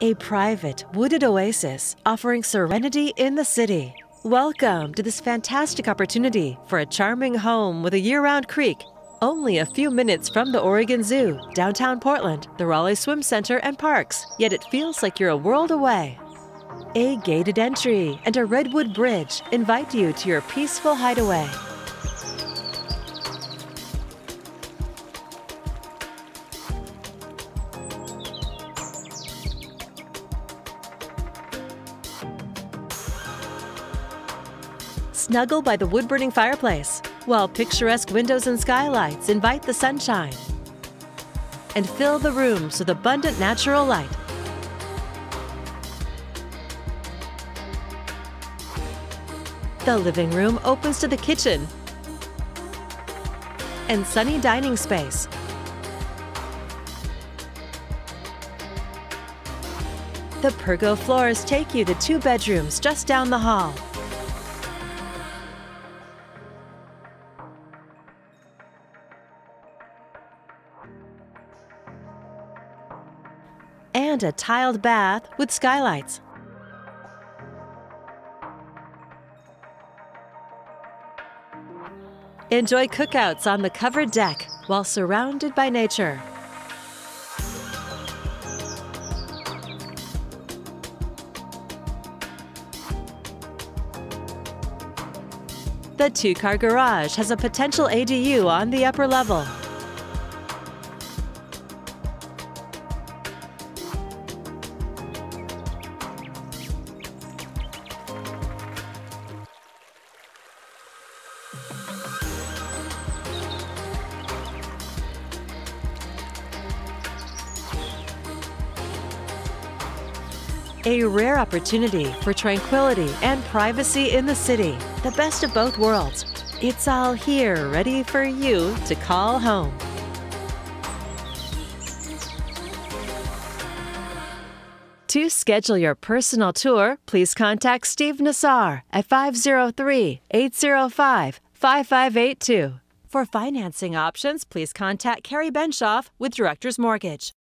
A private, wooded oasis offering serenity in the city. Welcome to this fantastic opportunity for a charming home with a year-round creek. Only a few minutes from the Oregon Zoo, downtown Portland, the Raleigh Swim Center, and parks, yet it feels like you're a world away. A gated entry and a redwood bridge invite you to your peaceful hideaway. Snuggle by the wood-burning fireplace, while picturesque windows and skylights invite the sunshine. And fill the rooms with abundant natural light. The living room opens to the kitchen and sunny dining space. The pergo floors take you to 2 bedrooms just down the hall. And a tiled bath with skylights. Enjoy cookouts on the covered deck while surrounded by nature. The 2-car garage has a potential ADU on the upper level. A rare opportunity for tranquility and privacy in the city. The best of both worlds. It's all here, ready for you to call home. To schedule your personal tour, please contact Steve Nassar at 503-805-5582. For financing options, please contact Carrie Benshoff with Director's Mortgage.